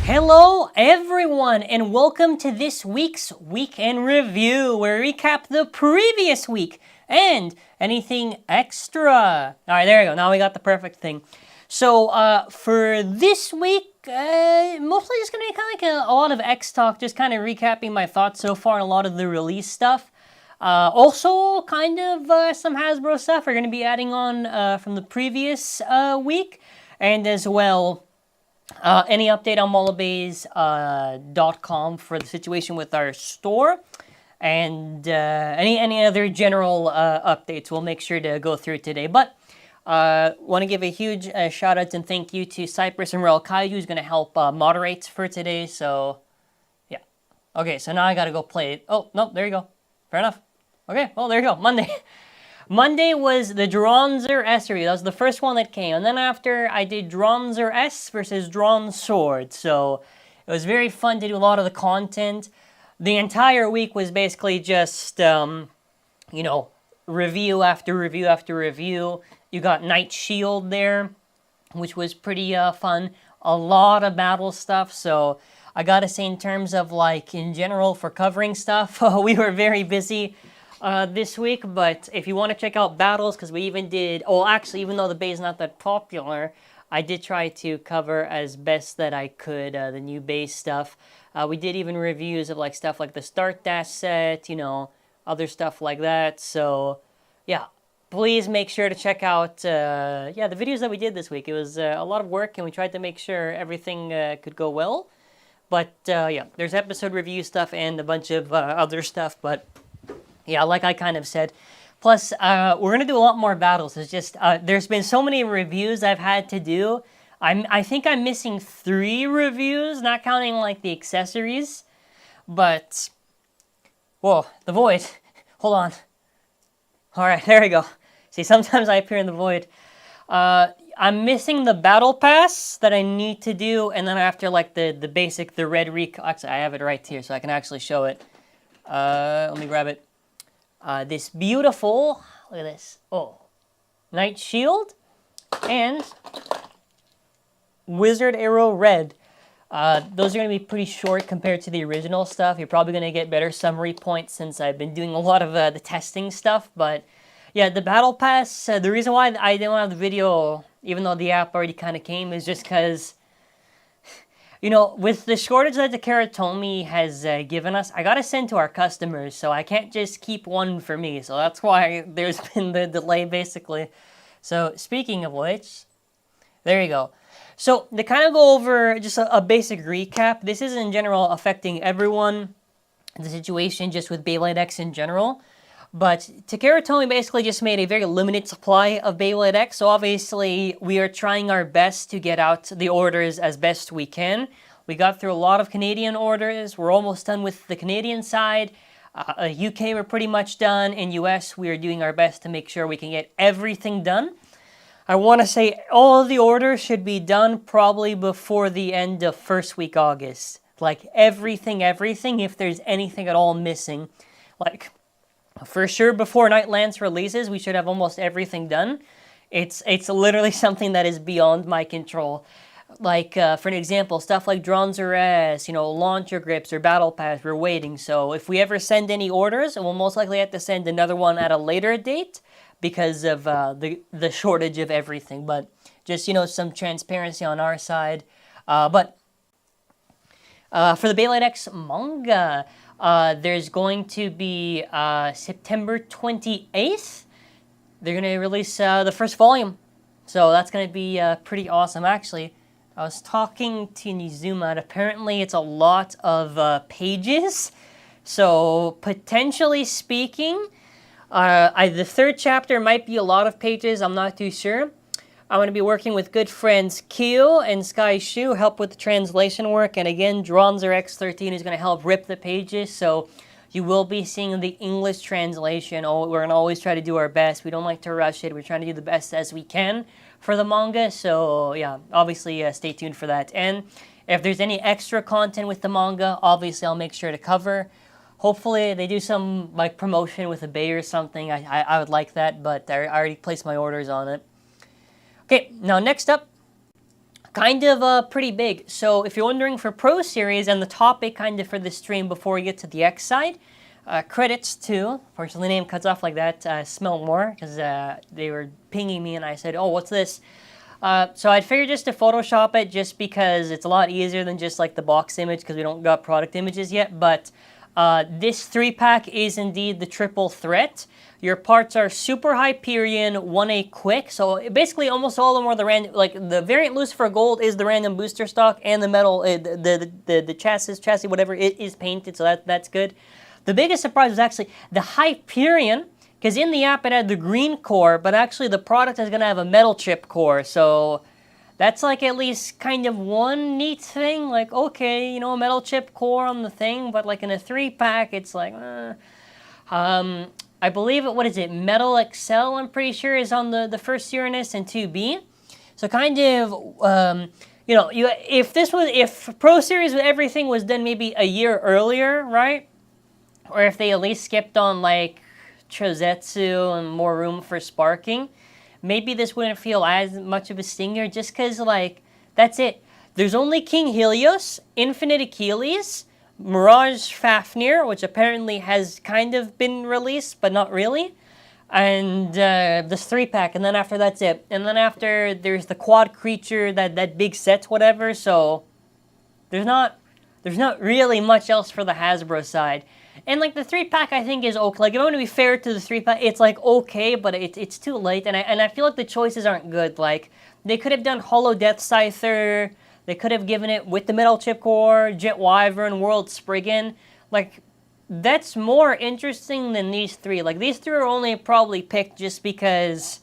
Hello everyone and welcome to this week's Weekend Review where we recap the previous week and anything extra. Alright, there we go. Now we got the perfect thing. So for this week, mostly just going to be kind of like a lot of X talk, just kind of recapping my thoughts so far on a lot of the release stuff. Also, kind of some Hasbro stuff we're going to be adding on from the previous week, and as well any update on mollabays.com for the situation with our store, and any other general updates we'll make sure to go through today. But want to give a huge shout out and thank you to Cypress and Real Kaiju, who's going to help moderate for today. So yeah, okay, so now I gotta go play it. Oh no, there you go. Fair enough. Okay, well there you go. Monday was the Dronzer S review. That was the first one that came. And then after, I did Dronzer S versus Drawn Sword. So it was very fun to do a lot of the content. The entire week was basically just, review after review after review. You got Night Shield there, which was pretty fun. A lot of battle stuff. So I gotta say, in terms of, like, in general for covering stuff, we were very busy this week. But if you want to check out battles, because we even did, even though the Bay is not that popular, I did try to cover as best that I could the new base stuff. We did even reviews of like stuff like the Start Dash set, other stuff like that. So yeah, please make sure to check out the videos that we did this week. It was a lot of work, and we tried to make sure everything could go well. But yeah, there's episode review stuff and a bunch of other stuff. But yeah, like I kind of said. Plus, we're going to do a lot more battles. It's just, there's been so many reviews I've had to do. I think I'm missing 3 reviews, not counting, like, the accessories. But, whoa, the void. Hold on. Alright, there we go. See, sometimes I appear in the void. I'm missing the battle pass that I need to do. And then after, like, the basic, the red recon. Actually, I have it right here, so I can actually show it. Let me grab it. This beautiful, look at this, Night Shield and Wizard Arrow Red. Those are going to be pretty short compared to the original stuff. You're probably going to get better summary points since I've been doing a lot of the testing stuff. But yeah, the Battle Pass, the reason why I didn't have the video, even though the app already kind of came, is just because, with the shortage that the Karatomi has given us, I gotta send to our customers, so I can't just keep one for me. So that's why there's been the delay, basically. So speaking of which, there you go. So to kind of go over just a basic recap, this is in general affecting everyone, the situation just with Beyblade X in general. But Takara Tomy basically just made a very limited supply of Beyblade X, so obviously we are trying our best to get out the orders as best we can. We got through a lot of Canadian orders. We're almost done with the Canadian side. UK, we're pretty much done. In US, we are doing our best to make sure we can get everything done. I want to say all of the orders should be done probably before the end of first week August. Like everything, if there's anything at all missing. Like, for sure, before Night Lance releases, we should have almost everything done. It's literally something that is beyond my control. Like, for an example, stuff like Dronzer S, launcher grips or battle pass, we're waiting. So if we ever send any orders, we'll most likely have to send another one at a later date because of the shortage of everything. But just, some transparency on our side. But for the Beyblade X manga, there's going to be September 28th. They're going to release the first volume. So that's going to be pretty awesome. Actually, I was talking to Nizuma, and apparently it's a lot of pages. So potentially speaking, the 3rd chapter might be a lot of pages. I'm not too sure. I'm going to be working with good friends Kyo and Sky Shu, help with the translation work. And again, Dronzer X13 is going to help rip the pages. So you will be seeing the English translation. We're going to always try to do our best. We don't like to rush it. We're trying to do the best as we can for the manga. So yeah, obviously stay tuned for that. And if there's any extra content with the manga, obviously I'll make sure to cover. Hopefully they do some like promotion with a Bay or something. I would like that, but I already placed my orders on it. Okay, now next up, kind of pretty big. So if you're wondering for Pro Series and the topic kind of for the stream before we get to the X side, credits to, unfortunately the name cuts off like that, Smell More, because they were pinging me and I said, oh, what's this? So I'd figure just to Photoshop it just because it's a lot easier than just like the box image because we don't got product images yet. But this 3-pack is indeed the triple threat. Your parts are Super Hyperion, 1A Quick. So basically almost all of them are the random, like the variant Lucifer Gold is the random booster stock and the metal, the chassis, whatever, it is painted. So that's good. The biggest surprise was actually the Hyperion. Because in the app it had the green core, but actually the product is going to have a metal chip core. So that's like at least kind of one neat thing. Like, okay, you know, a metal chip core on the thing, but like in a 3-pack, it's like, I believe what is it? Metal Excel, I'm pretty sure, is on the first Uranus and 2B. So kind of, you know, if Pro Series with everything was done maybe a year earlier, right? Or if they at least skipped on like Chozetsu and more room for sparking, maybe this wouldn't feel as much of a stinger just because, like, that's it. There's only King Helios, Infinite Achilles, Mirage Fafnir, which apparently has kind of been released, but not really, and this 3-pack, and then after that's it. And then after, there's the quad creature, that big set, whatever, so there's not really much else for the Hasbro side. And, like, the 3-pack, I think, is okay. Like, if I want to be fair to the 3-pack, it's, like, okay, but it's too late. And I feel like the choices aren't good. Like, they could have done Hollow Death Scyther. They could have given it with the Metal Chip Core, Jet Wyvern, World Spriggan. Like, that's more interesting than these 3. Like, these 3 are only probably picked just because,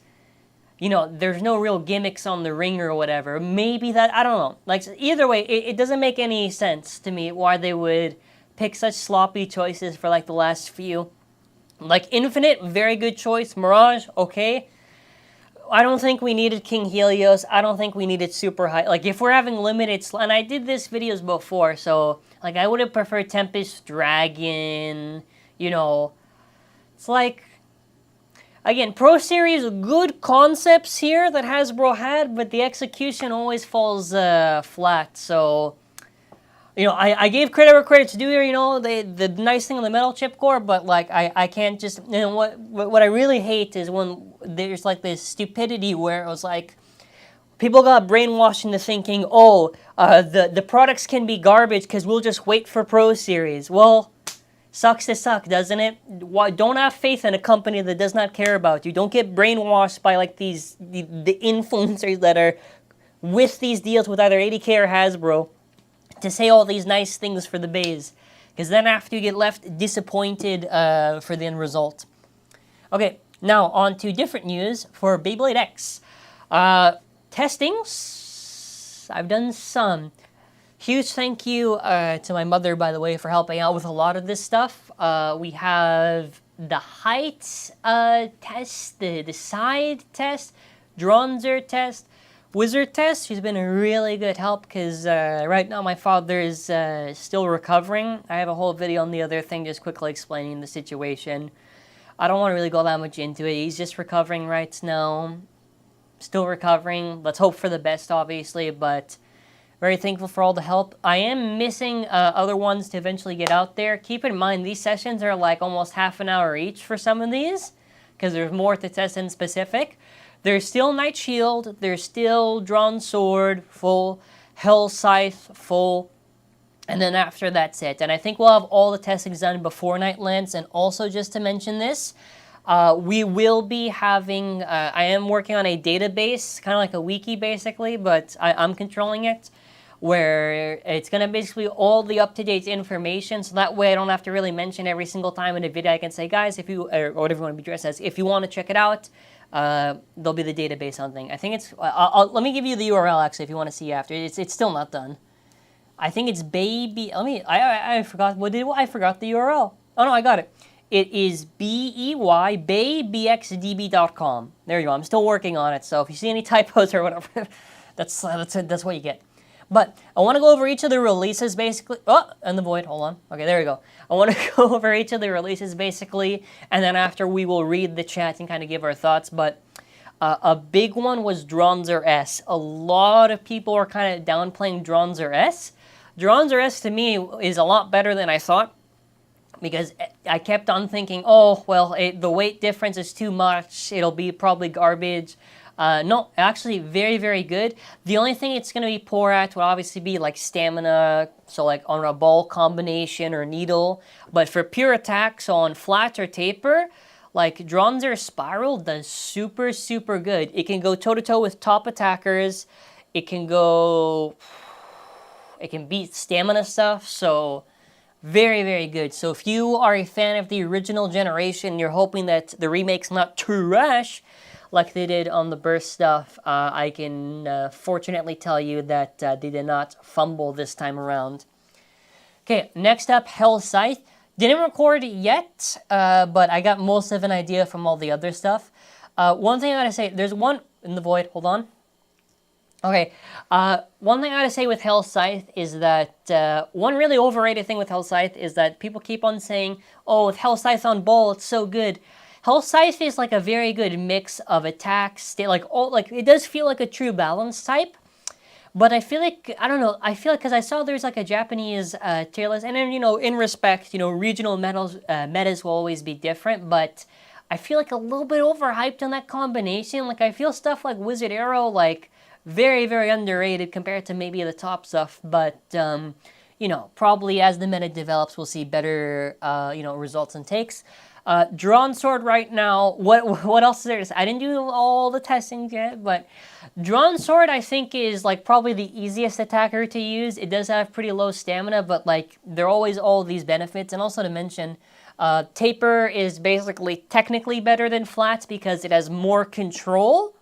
you know, there's no real gimmicks on the ring or whatever. Maybe that, I don't know. Like, either way, it doesn't make any sense to me why they would pick such sloppy choices for like the last few. Like Infinite, very good choice. Mirage, okay. I don't think we needed King Helios. I don't think we needed Super High. Like if we're having limited, and I did this videos before, so like I would have preferred Tempest Dragon. You know, it's like, again, Pro Series, good concepts here that Hasbro had, but the execution always falls flat. So, you know, I gave credit where credit's due here, you know, the nice thing on the metal chip core, but, like, I can't just, you know, what I really hate is when there's, like, this stupidity where it was, like, people got brainwashed into thinking, oh, the products can be garbage because we'll just wait for Pro Series. Well, sucks to suck, doesn't it? Don't have faith in a company that does not care about you. Don't get brainwashed by, like, the influencers that are with these deals with either 80K or Hasbro to say all these nice things for the bays, because then after you get left disappointed for the end result. Okay, now on to different news for Beyblade X. Testings, I've done some. Huge thank you to my mother, by the way, for helping out with a lot of this stuff. We have the height test, the side test, Dronzer test, Wizard test. She's been a really good help because right now my father is still recovering. I have a whole video on the other thing just quickly explaining the situation. I don't want to really go that much into it. He's just recovering right now. Still recovering. Let's hope for the best, obviously, but very thankful for all the help. I am missing other ones to eventually get out there. Keep in mind, these sessions are like almost half an hour each for some of these because there's more to test in specific. There's still Night Shield, there's still Drawn Sword, full, Hell Scythe, full, and then after that's it. And I think we'll have all the testings done before Night Lands, and also just to mention this, we will be having, I am working on a database, kind of like a wiki basically, but I'm controlling it, where it's going to basically all the up-to-date information, so that way I don't have to really mention every single time in a video. I can say, guys, if you, or whatever you want to be dressed as, if you want to check it out, there'll be the database on thing. I think it's, let me give you the URL actually if you want to see after. It's still not done. I think it's I forgot, I forgot the URL. Oh no, I got it. It is baybxdb.com. There you go, I'm still working on it, so if you see any typos or whatever, that's what you get. But I want to go over each of the releases basically. Oh, and the void, hold on. Okay, there we go. I want to go over each of the releases basically, and then after we will read the chat and kind of give our thoughts. But A big one was Dronzer S. A lot of people are kind of downplaying Dronzer S. Dronzer S to me is a lot better than I thought, because I kept on thinking, oh, well, the weight difference is too much. It'll be probably garbage. No, actually very, very good. The only thing it's going to be poor at would obviously be like stamina, so like on a ball combination or needle. But for pure attack, so on flat or taper, like Dronzer Spiral does super, super good. It can go toe-to-toe with top attackers. It can beat stamina stuff, so very, very good. So if you are a fan of the original generation, you're hoping that the remake's not trash like they did on the Burst stuff, I can fortunately tell you that they did not fumble this time around. Okay, next up, Hillside. Didn't record it yet, but I got most of an idea from all the other stuff. One thing I gotta say, there's one in the void, hold on. Okay, one thing I gotta say with Hillside is that, one really overrated thing with Hillside is that people keep on saying, oh, with Hillside on ball, it's so good. Hillside is like a very good mix of attacks, like it does feel like a true balance type. But I feel like, I don't know, because I saw there's like a Japanese tier list, and then, in respect, regional metas will always be different, but I feel like a little bit overhyped on that combination. Like, I feel stuff like Wizard Arrow, like, very, very underrated compared to maybe the top stuff, but, probably as the meta develops, we'll see better, results and takes. Drawn Sword right now, what else is there to say? I didn't do all the testing yet, but Drawn Sword I think is like probably the easiest attacker to use. It does have pretty low stamina, but like there are always all these benefits. And also to mention, Taper is basically technically better than Flats because it has more control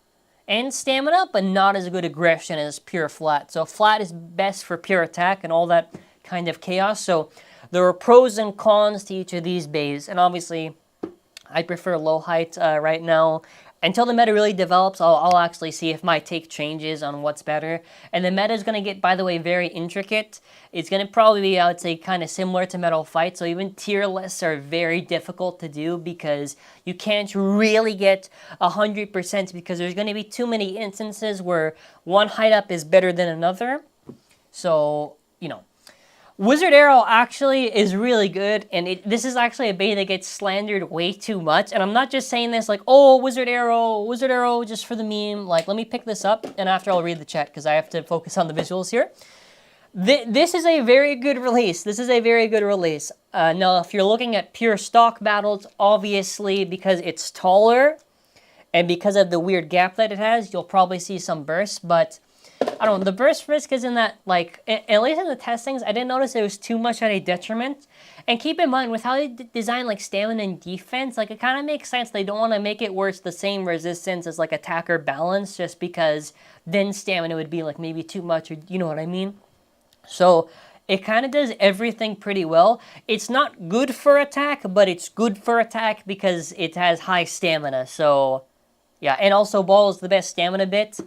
and stamina, but not as good aggression as pure Flat. So Flat is best for pure attack and all that kind of chaos. So there are pros and cons to each of these bays, and obviously, I prefer low height right now. Until the meta really develops, I'll actually see if my take changes on what's better. And the meta is going to get, by the way, very intricate. It's going to probably be, I would say, kind of similar to Metal Fight, so even tier lists are very difficult to do because you can't really get 100% because there's going to be too many instances where one height up is better than another. So, Wizard Arrow actually is really good, and this is actually a bait that gets slandered way too much, and I'm not just saying this like, oh, Wizard Arrow, just for the meme. Like, let me pick this up, and after I'll read the chat, because I have to focus on the visuals here. This is a very good release. Now, if you're looking at pure stock battles, obviously, because it's taller, and because of the weird gap that it has, you'll probably see some bursts, but I don't know, the burst risk isn't that, like, at least in the testings, I didn't notice it was too much at a detriment. And keep in mind, with how they design, like, stamina and defense, like, it kind of makes sense they don't want to make it where it's the same resistance as, like, attacker balance, just because then stamina would be, like, maybe too much, or you know what I mean? So, it kind of does everything pretty well. It's not good for attack, but it's good for attack because it has high stamina, so, yeah. And also, ball is the best stamina bit.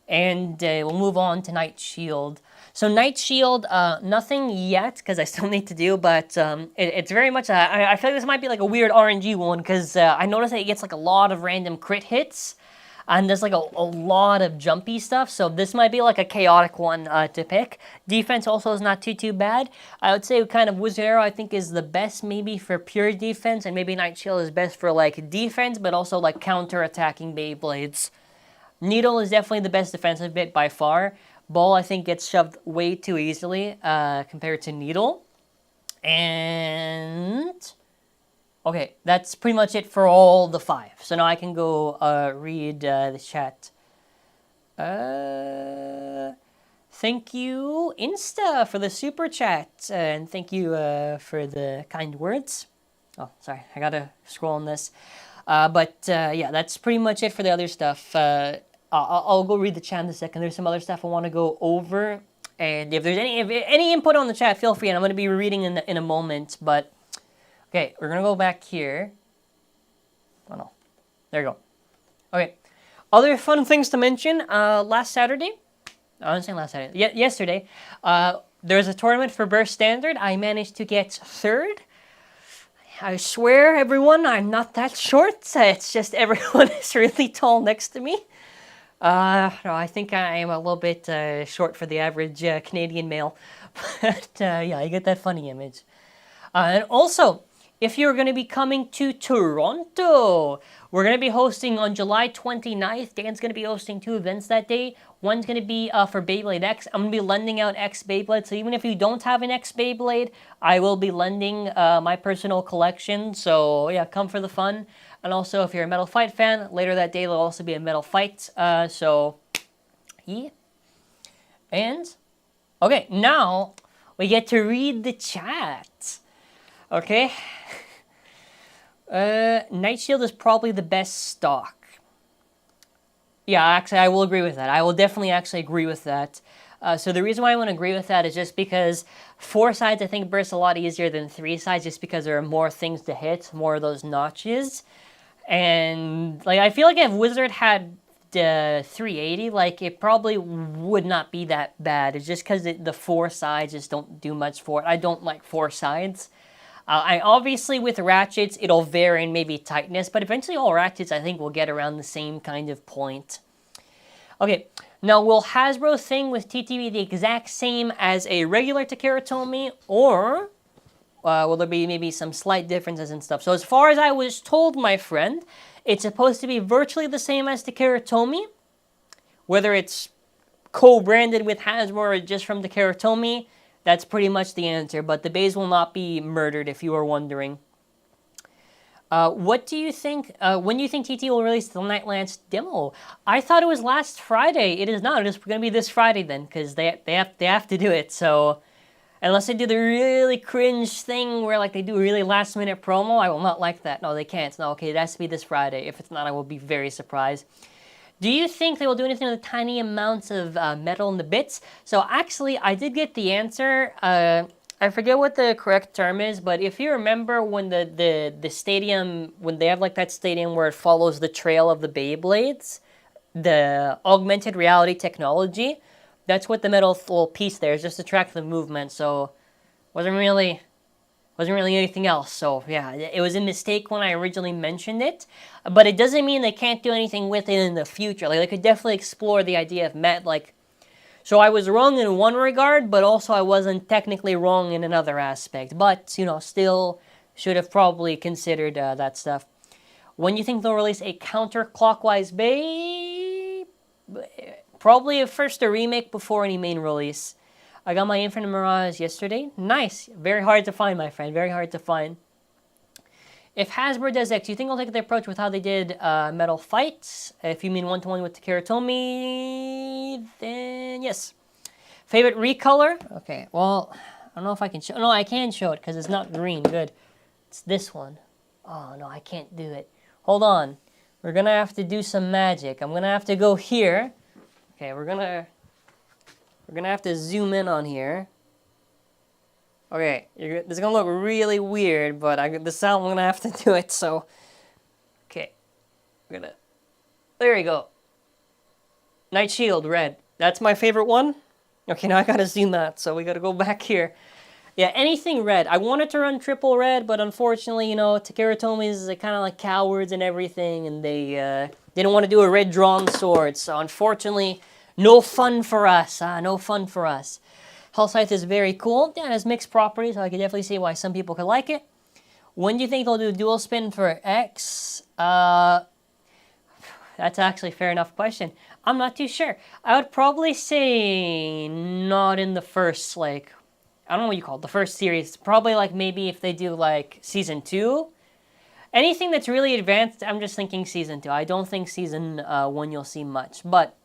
And we'll move on to Night Shield. So Night Shield, nothing yet, because I still need to do, but it's very much, I feel like this might be like a weird RNG one, because I noticed that it gets like a lot of random crit hits, and there's like a lot of jumpy stuff, so this might be like a chaotic one to pick. Defense also is not too bad. I would say kind of Wizard Arrow I think is the best maybe for pure defense, and maybe Night Shield is best for like defense, but also like counter-attacking Beyblades. Needle is definitely the best defensive bit by far. Ball, I think, gets shoved way too easily compared to Needle. And okay, that's pretty much it for all the 5. So now I can go read the chat. Thank you, Insta, for the super chat. And thank you for the kind words. Oh, sorry, I gotta scroll on this. Yeah, that's pretty much it for the other stuff. I'll go read the chat in a second. There's some other stuff I want to go over. And if there's any input on the chat, feel free. And I'm going to be reading in a moment. But, okay, we're going to go back here. Oh, no. There you go. Okay. Other fun things to mention. Last Saturday. I wasn't saying last Saturday. Yesterday. There was a tournament for Burst Standard. I managed to get 3rd. I swear, everyone, I'm not that short. It's just everyone is really tall next to me. No, I think I am a little bit short for the average Canadian male. But yeah, I get that funny image. And also, if you're going to be coming to Toronto, we're going to be hosting on July 29th. Dan's going to be hosting 2 events that day. One's going to be for Beyblade X. I'm going to be lending out X Beyblade. So even if you don't have an X Beyblade, I will be lending my personal collection. So yeah, come for the fun. And also, if you're a Metal Fight fan, later that day there'll also be a Metal Fight. So yeah. And okay, now we get to read the chat. Okay. Night Shield is probably the best stock. Yeah, actually, I will agree with that. I will definitely actually agree with that. So the reason why I want to agree with that is just because 4 sides, I think, burst a lot easier than 3 sides, just because there are more things to hit, more of those notches. And like, I feel like if Wizard had 380, like, it probably would not be that bad. It's just because the 4 sides just don't do much for it. I don't like 4 sides. I obviously, with ratchets, it'll vary in maybe tightness, but eventually all ratchets, I think, will get around the same kind of point. Okay, now will Hasbro thing with TT be the exact same as a regular Takeratomi, or will there be maybe some slight differences and stuff? So as far as I was told, my friend, it's supposed to be virtually the same as Takeratomi, whether it's co-branded with Hasbro or just from Takeratomi. That's pretty much the answer, but the bays will not be murdered, if you are wondering. What do you think, when do you think TT will release the Nightlands demo? I thought it was last Friday. It is not. It is going to be this Friday then, because they have to do it. So, unless they do the really cringe thing where like they do a really last minute promo, I will not like that. No, they can't. No, okay, it has to be this Friday. If it's not, I will be very surprised. Do you think they will do anything with the tiny amounts of metal in the bits? So actually, I did get the answer. I forget what the correct term is, but if you remember when the stadium, when they have like that stadium where it follows the trail of the Beyblades, the augmented reality technology, that's what the metal little piece there is, just to track the movement. So wasn't really anything else. So yeah, it was a mistake when I originally mentioned it, but it doesn't mean they can't do anything with it in the future. Like, they could definitely explore the idea of like, so I was wrong in one regard, but also I wasn't technically wrong in another aspect. But, you know, still should have probably considered that stuff. When do you think they'll release a counterclockwise Bay? Probably first a remake before any main release. I got my Infinite Mirage yesterday. Nice. Very hard to find, my friend. Very hard to find. If Hasbro does X, do you think they'll take the approach with how they did Metal Fights? If you mean one-to-one with Takeratomi, then yes. Favorite recolor? Okay, well, I don't know if I can show. No, I can show it because it's not green. Good. It's this one. Oh, no, I can't do it. Hold on. We're going to have to do some magic. I'm going to have to go here. Okay, we're going to have to zoom in on here. Okay, this is going to look really weird, but this time I'm going to have to do it, so... Okay. There you go. Night Shield, red. That's my favorite one. Okay, now I got to zoom that, so we got to go back here. Yeah, anything red. I wanted to run triple red, but unfortunately, you know, Takeratomis are kind of like cowards and everything, and they didn't want to do a red drawn sword, so unfortunately, no fun for us. No fun for us. Hillside is very cool. Yeah, it has mixed properties, so I can definitely see why some people could like it. When do you think they'll do dual spin for X? That's actually a fair enough question. I'm not too sure. I would probably say not in the first, like, I don't know what you call it, the first series. Probably like maybe if they do like season 2. Anything that's really advanced, I'm just thinking season 2. I don't think season 1 you'll see much, but,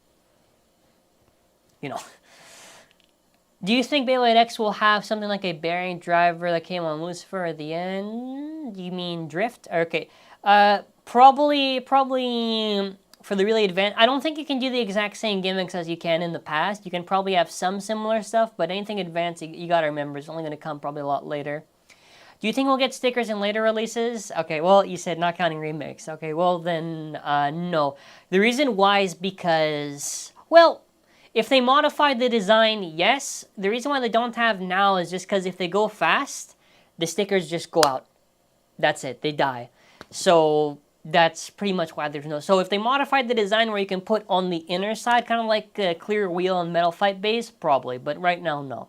you know. Do you think Beyblade X will have something like a bearing driver that came on Lucifer at the end? You mean Drift? Okay. Probably for the really advanced... I don't think you can do the exact same gimmicks as you can in the past. You can probably have some similar stuff, but anything advanced, you gotta remember, it's only going to come probably a lot later. Do you think we'll get stickers in later releases? Okay, well, you said not counting remakes. Okay, well then, no. The reason why is because... Well... If they modify the design, yes. The reason why they don't have now is just because if they go fast, the stickers just go out. That's it. They die. So that's pretty much why there's no... So if they modified the design where you can put on the inner side, kind of like a clear wheel and metal fight base, probably. But right now, no.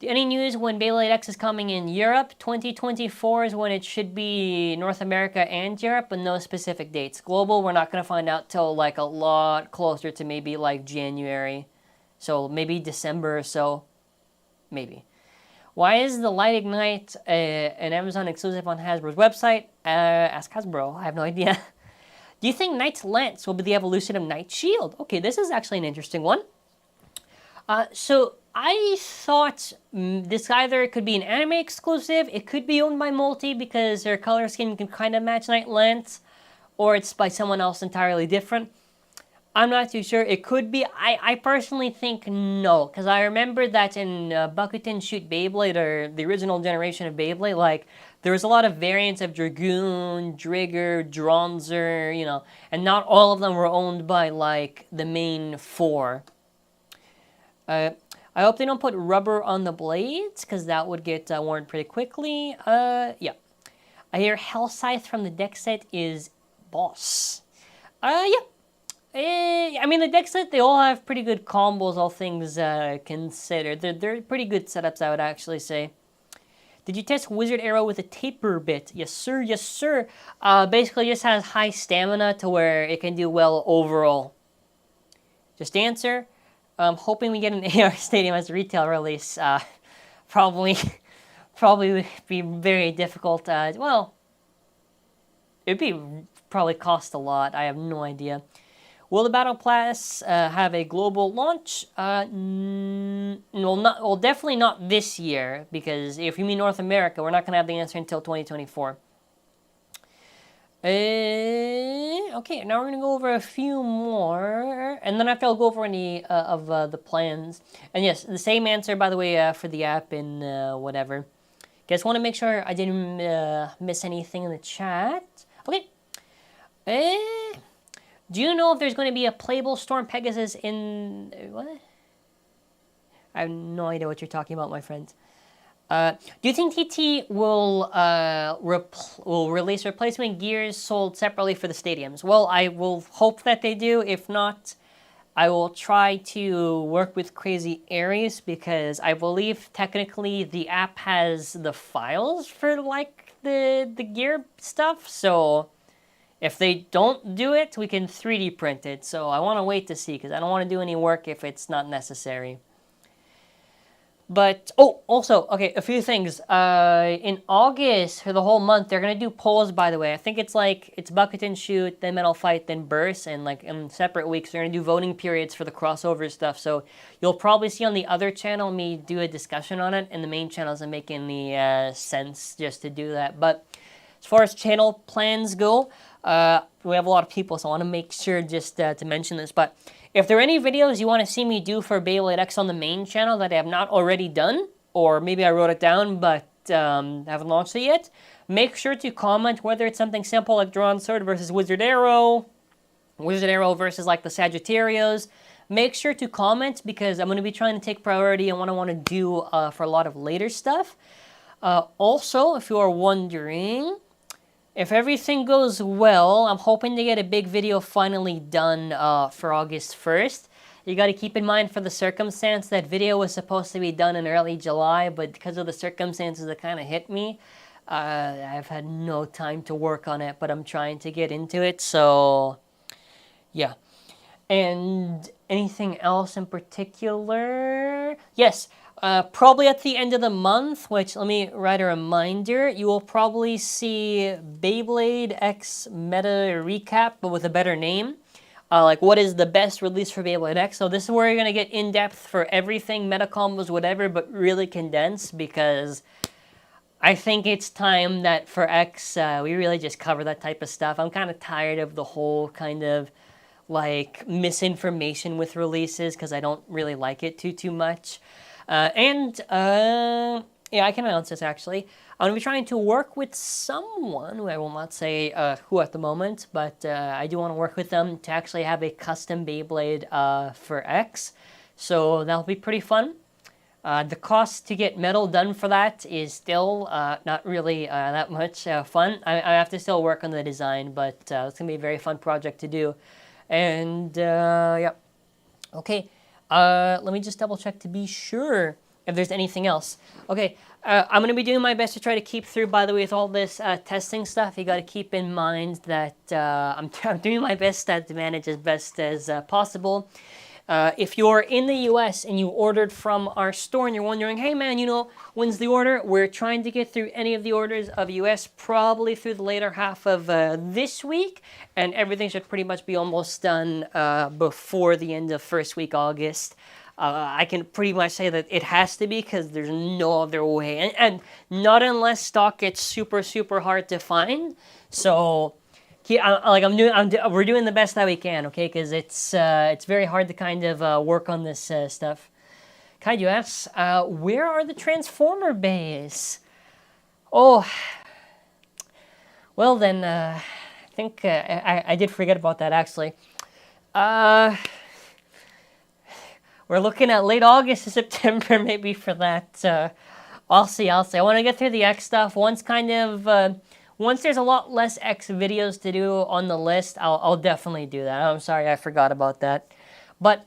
Any news when Beyblade X is coming in Europe? 2024 is when it should be North America and Europe, but no specific dates. Global, we're not going to find out till like a lot closer to maybe like January. So maybe December or so. Maybe. Why is the Light Ignite an Amazon exclusive on Hasbro's website? Ask Hasbro. I have no idea. Do you think Knight's Lance will be the evolution of Knight's Shield? Okay, this is actually an interesting one. So I thought this either could be an anime exclusive, it could be owned by Multi because their color scheme can kind of match Knight Lance, or it's by someone else entirely different. I'm not too sure. It could be. I personally think no, because I remember that in Bakuten Shoot Beyblade, or the original generation of Beyblade, like, there was a lot of variants of Dragoon, Drigger, Dronzer, you know, and not all of them were owned by, like, the main four. I hope they don't put rubber on the blades, because that would get worn pretty quickly. Yeah. I hear Hillside from the deck set is boss. Yeah. I mean, the deck set, they all have pretty good combos, all things considered. They're pretty good setups, I would actually say. Did you test Wizard Arrow with a taper bit? Yes, sir. Yes, sir. Basically, just has high stamina to where it can do well overall. Just answer. I'm hoping we get an AR Stadium as a retail release. Probably would be very difficult. Well, it'd be probably cost a lot. I have no idea. Will the Battle Pass have a global launch? Well, definitely not this year, because if you mean North America, we're not going to have the answer until 2024. Okay, now we're going to go over a few more, and then after I'll go over any of the plans. And yes, the same answer, by the way, for the app and whatever. Just want to make sure I didn't miss anything in the chat. Okay. Do you know if there's going to be a playable Storm Pegasus in... What? I have no idea what you're talking about, my friend. Do you think TT will release replacement gears sold separately for the stadiums? Well, I will hope that they do. If not, I will try to work with Crazy Aries, because I believe technically the app has the files for, like, the gear stuff, so... If they don't do it, we can 3D print it. So I want to wait to see, because I don't want to do any work if it's not necessary. But, oh, also, okay, a few things. In August, for the whole month, they're going to do polls, by the way. I think it's like, it's Bakuten Shoot, then Metal Fight, then Burst, and like in separate weeks, they're going to do voting periods for the crossover stuff. So you'll probably see on the other channel me do a discussion on it, and the main channel doesn't make any sense just to do that. But as far as channel plans go, we have a lot of people, so I want to make sure just to mention this. But if there are any videos you want to see me do for Beyblade X on the main channel that I have not already done, or maybe I wrote it down but haven't launched it yet, make sure to comment whether it's something simple like Drawn Sword versus Wizard Arrow versus like the Sagittarios. Make sure to comment, because I'm going to be trying to take priority on what I want to do for a lot of later stuff. Also, if you are wondering... If everything goes well, I'm hoping to get a big video finally done for August 1st. You got to keep in mind, for the circumstance, that video was supposed to be done in early July, but because of the circumstances that kind of hit me, I've had no time to work on it, but I'm trying to get into it, so yeah. And anything else in particular? Yes. Probably at the end of the month, which, let me write a reminder, you will probably see Beyblade X Meta Recap, but with a better name. Like, what is the best release for Beyblade X? So this is where you're going to get in-depth for everything, meta combos, whatever, but really condensed, because I think it's time that for X, we really just cover that type of stuff. I'm kind of tired of the whole kind of, like, misinformation with releases, because I don't really like it too much. Yeah, I can announce this, actually. I'm going to be trying to work with someone, who I will not say who at the moment, but I do want to work with them to actually have a custom Beyblade for X. So that'll be pretty fun. The cost to get metal done for that is still not really that much fun. I have to still work on the design, but it's going to be a very fun project to do. And yeah. Okay, let me just double check to be sure if there's anything else. Okay, I'm going to be doing my best to try to keep through, by the way, with all this testing stuff. You got to keep in mind that I'm doing my best to manage as best as possible. If you're in the US and you ordered from our store and you're wondering, hey man, when's the order? We're trying to get through any of the orders of US probably through the later half of this week, and everything should pretty much be almost done before the end of first week August. I can pretty much say that it has to be because there's no other way, and not unless stock gets super, super hard to find. So we're doing the best that we can, okay? Because it's very hard to kind of work on this stuff. Kaiju asks, where are the Transformer bays? Oh, well then, I think I did forget about that actually. We're looking at late August to September maybe for that. I'll see. I want to get through the X stuff once once there's a lot less X videos to do on the list, I'll definitely do that. I'm sorry I forgot about that. But,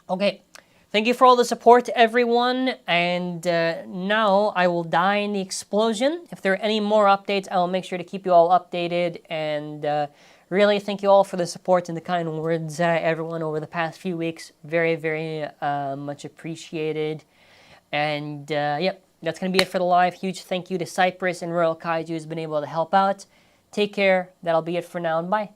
okay. Thank you for all the support, everyone. And now I will die in the explosion. If there are any more updates, I will make sure to keep you all updated. And really thank you all for the support and the kind words, everyone, over the past few weeks. Very, very much appreciated. And, yep. That's going to be it for the live. Huge thank you to Cypress and Royal Kaiju who's been able to help out. Take care. That'll be it for now, and bye.